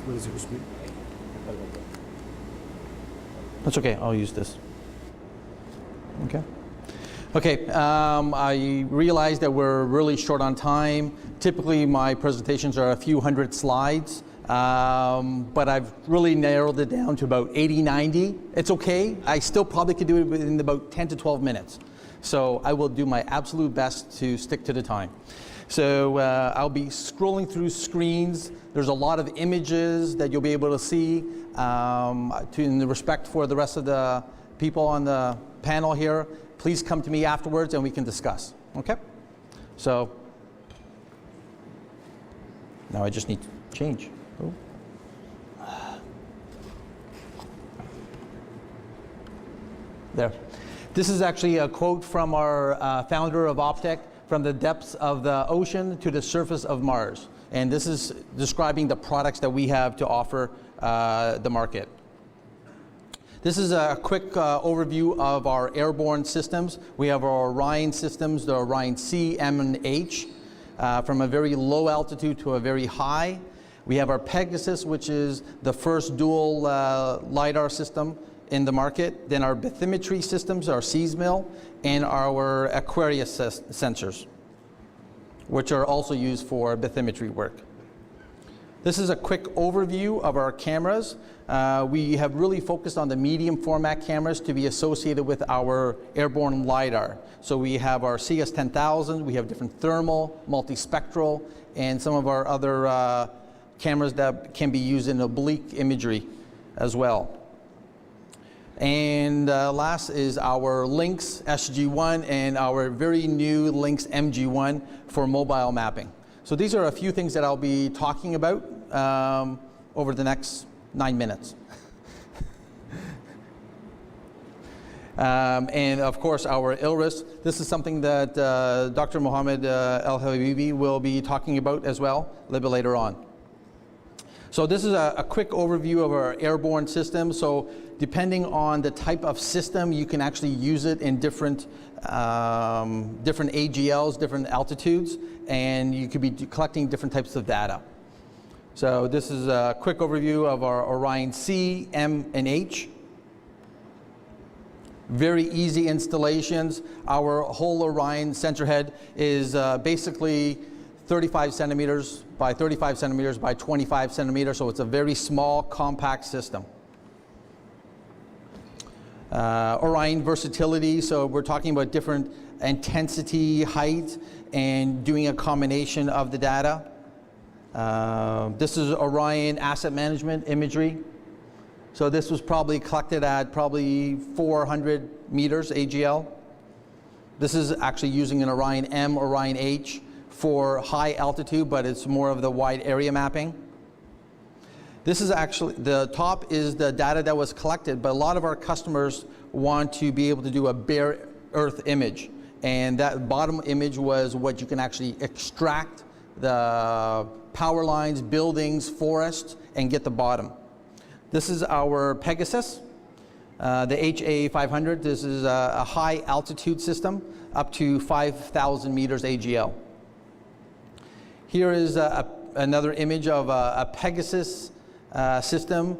What is your speed? That's okay, I'll use this. Okay. Okay, I realize that we're really short on time. Typically my presentations are a few hundred slides, but I've really narrowed it down to about 80, 90. It's okay, I still probably could do it within about 10 to 12 minutes. So I will do my absolute best to stick to the time. So I'll be scrolling through screens. There's a lot of images that you'll be able to see in the respect for the rest of the people on the panel here. Please come to me afterwards and we can discuss, okay? So, now I just need to change. Oh. There. This is actually a quote from our founder of Optech, from the depths of the ocean to the surface of Mars. And this is describing the products that we have to offer the market. This is a quick overview of our airborne systems. We have our Orion systems, the Orion C, M, and H, from a very low altitude to a very high. We have our Pegasus, which is the first dual LiDAR system in the market. Then our bathymetry systems, our SeaSmill, and our Aquarius sensors, which are also used for bathymetry work. This is a quick overview of our cameras. We have really focused on the medium format cameras to be associated with our airborne LiDAR. So we have our CS10000, we have different thermal, multispectral, and some of our other cameras that can be used in oblique imagery as well. And last is our Lynx SG1 and our very new Lynx MG1 for mobile mapping. So these are a few things that I'll be talking about over the next 9 minutes. And of course our ILRIS. This is something that Dr. Mohammed El-Habibi will be talking about as well a little bit later on. So this is a quick overview of our airborne system. So depending on the type of system, you can actually use it in different AGLs, different altitudes, and you could be collecting different types of data. So this is a quick overview of our Orion C, M, and H. Very easy installations. Our whole Orion sensor head is basically 35 centimeters by 35 centimeters by 25 centimeters, so it's a very small, compact system. Orion versatility, so we're talking about different intensity, height, and doing a combination of the data. This is Orion asset management imagery. So this was probably collected at probably 400 meters AGL. This is actually using an Orion M, Orion H for high altitude, but it's more of the wide area mapping. This is actually, the top is the data that was collected, but a lot of our customers want to be able to do a bare earth image. And that bottom image was what you can actually extract the power lines, buildings, forests, and get the bottom. This is our Pegasus, the HA500. This is a high altitude system, up to 5,000 meters AGL. Here is another image of a Pegasus system,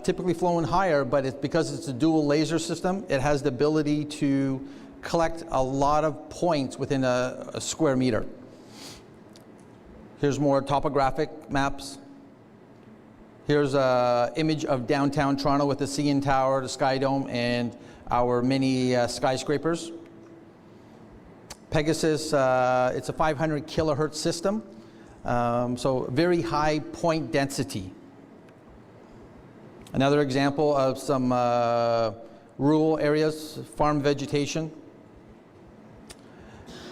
typically flown higher, but because it's a dual laser system, it has the ability to collect a lot of points within a square meter. Here's more topographic maps. Here's an image of downtown Toronto with the CN Tower, the Sky Dome, and our many skyscrapers. Pegasus, it's a 500 kilohertz system, so very high point density. Another example of some rural areas, farm vegetation.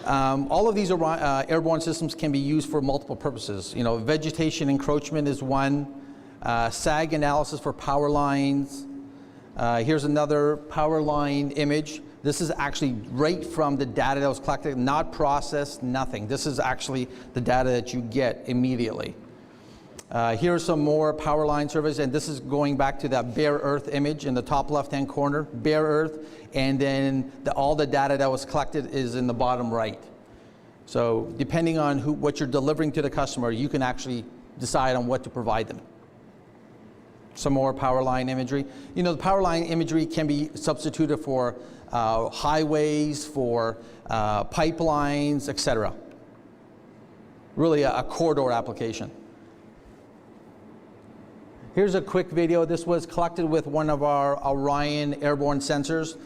All of these airborne systems can be used for multiple purposes. You know, vegetation encroachment is one, sag analysis for power lines. Here's another power line image. This is actually right from the data that was collected, not processed, nothing. This is actually the data that you get immediately. Here's some more power line surveys, and this is going back to that bare earth image in the top left-hand corner, bare earth, and then all the data that was collected is in the bottom right. So depending on what you're delivering to the customer, you can actually decide on what to provide them. Some more power line imagery. You know, the power line imagery can be substituted for highways, for pipelines, etc. Really a corridor application. Here's a quick video. This was collected with one of our Orion airborne sensors.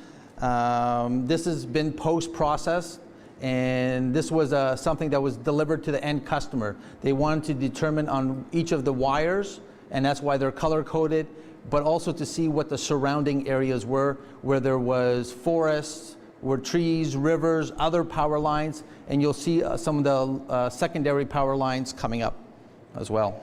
This has been post-processed, and this was something that was delivered to the end customer. They wanted to determine on each of the wires, and that's why they're color-coded, but also to see what the surrounding areas were, where there was forests, where trees, rivers, other power lines, and you'll see some of the secondary power lines coming up as well.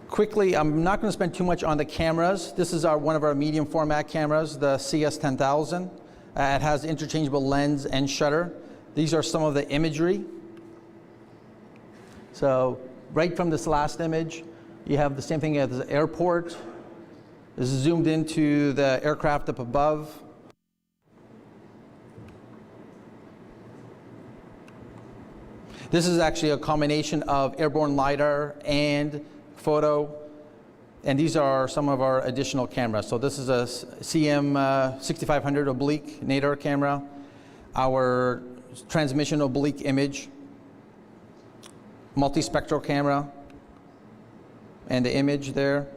Quickly, I'm not going to spend too much on the cameras. This is one of our medium format cameras, the CS10000. It has interchangeable lens and shutter. These are some of the imagery. So right from this last image, you have the same thing as the airport. This is zoomed into the aircraft up above. This is actually a combination of airborne LiDAR and photo, and these are some of our additional cameras. So this is a CM6500 oblique nadir camera, our transmission oblique image, multispectral camera, and the image there.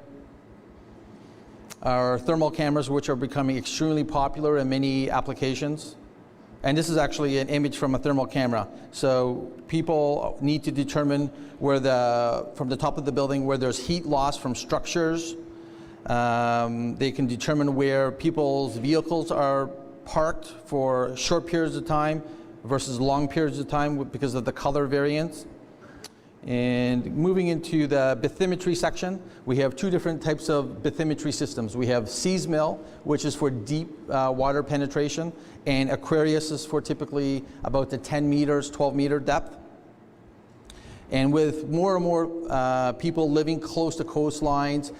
Our thermal cameras, which are becoming extremely popular in many applications. And this is actually an image from a thermal camera. So people need to determine where from the top of the building where there's heat loss from structures. They can determine where people's vehicles are parked for short periods of time versus long periods of time because of the color variance. And moving into the bathymetry section, we have two different types of bathymetry systems. We have Seismil, which is for deep water penetration, and Aquarius is for typically about the 10 meters, 12 meter depth. And with more and more people living close to coastlines,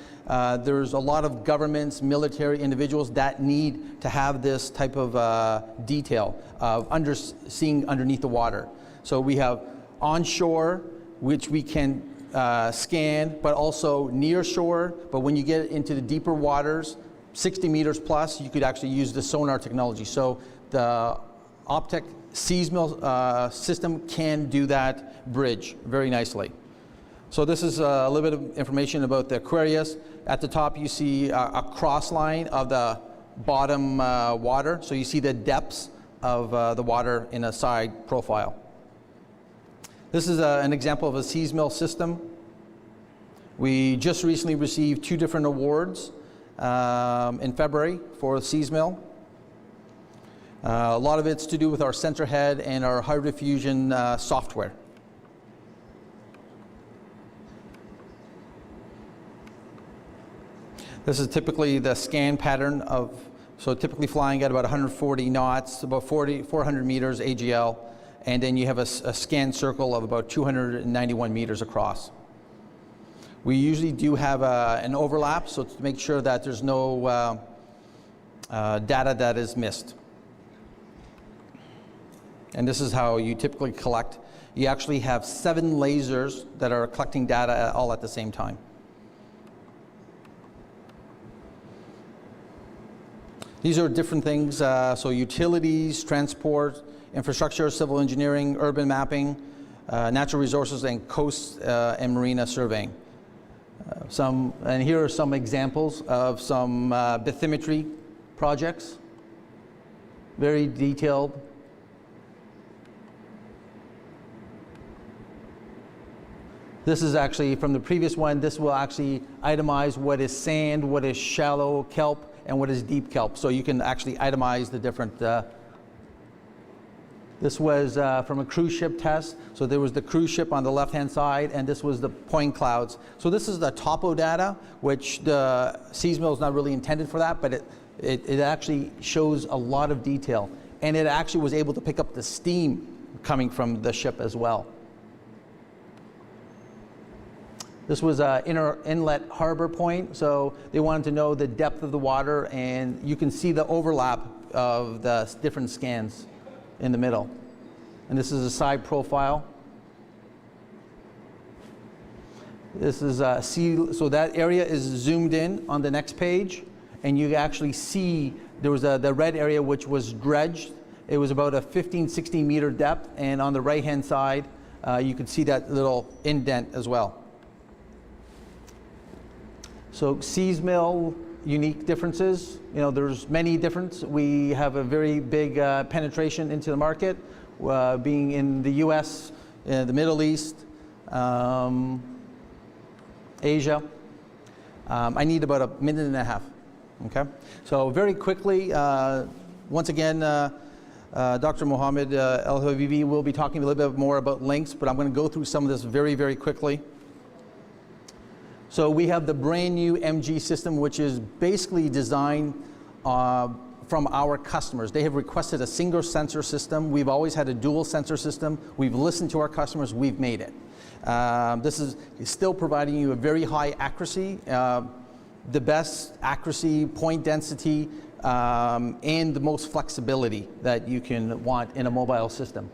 there's a lot of governments, military individuals that need to have this type of detail of seeing underneath the water. So we have onshore, which we can scan, but also near shore. But when you get into the deeper waters, 60 meters plus, you could actually use the sonar technology. So the Optech Seismil system can do that bridge very nicely. So this is a little bit of information about the Aquarius. At the top you see a cross line of the bottom water. So you see the depths of the water in a side profile. This is an example of a Seismil system. We just recently received 2 different awards in February for Seismil. A lot of it's to do with our sensor head and our high diffusion software. This is typically the scan pattern of, so typically flying at about 140 knots, about 400 meters AGL. And then you have a scan circle of about 291 meters across. We usually do have an overlap, so to make sure that there's no data that is missed. And this is how you typically collect. You actually have 7 lasers that are collecting data all at the same time. These are different things, so utilities, transport, infrastructure, civil engineering, urban mapping, natural resources, and coast and marina surveying. And here are some examples of some bathymetry projects, very detailed. This is actually from the previous one. This will actually itemize what is sand, what is shallow kelp, and what is deep kelp. So you can actually itemize the different. This was from a cruise ship test. So there was the cruise ship on the left-hand side, and this was the point clouds. So this is the topo data, which the Seismil is not really intended for that, but it actually shows a lot of detail. And it actually was able to pick up the steam coming from the ship as well. This was an inlet harbor point, so they wanted to know the depth of the water, and you can see the overlap of the different scans in the middle. And this is a side profile. This is so that area is zoomed in on the next page, and you actually see there was the red area which was dredged. It was about a 15, 16 meter depth, and on the right-hand side, you could see that little indent as well. So Seas Mill, unique differences. You know, there's many differences. We have a very big penetration into the market, being in the US, the Middle East, Asia. I need about a minute and a half, okay? So very quickly, once again, Dr. Mohammed El-Habibi will be talking a little bit more about links, but I'm going to go through some of this very, very quickly. So we have the brand new MG system, which is basically designed from our customers. They have requested a single sensor system. We've always had a dual sensor system. We've listened to our customers. We've made it. This is still providing you a very high accuracy, the best accuracy, point density, and the most flexibility that you can want in a mobile system.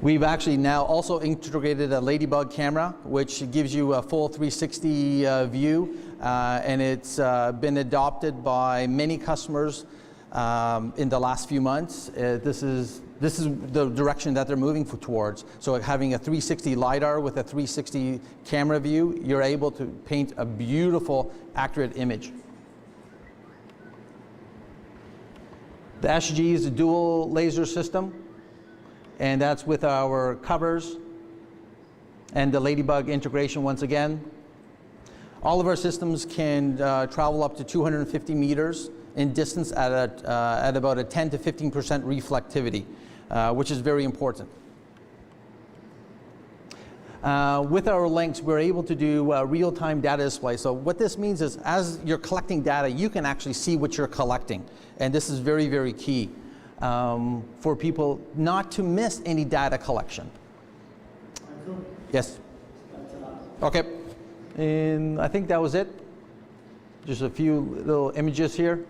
We've actually now also integrated a Ladybug camera, which gives you a full 360 view, and it's been adopted by many customers in the last few months. This is the direction that they're moving towards. So having a 360 LiDAR with a 360 camera view, you're able to paint a beautiful, accurate image. The SG is a dual laser system, and that's with our covers and the Ladybug integration once again. All of our systems can travel up to 250 meters in distance at about a 10 to 15% reflectivity, which is very important. With our links, we're able to do real-time data display. So what this means is as you're collecting data, you can actually see what you're collecting. And this is very, very key for people not to miss any data collection. Yes? Okay. And I think that was it. Just a few little images here.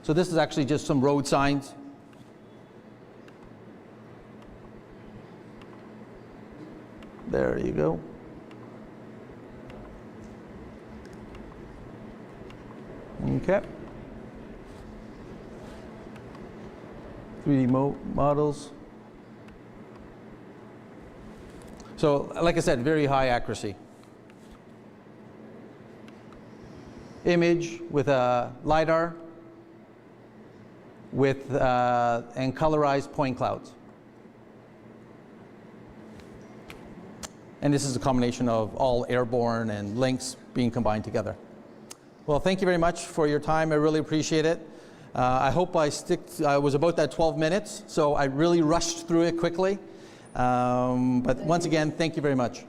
So this is actually just some road signs. There you go. Okay. 3D models. So, like I said, very high accuracy. Image with a LiDAR with and colorized point clouds. And this is a combination of all airborne and links being combined together. Well, thank you very much for your time. I really appreciate it. I hope I was about that 12 minutes, so I really rushed through it quickly. But once again, thank you very much.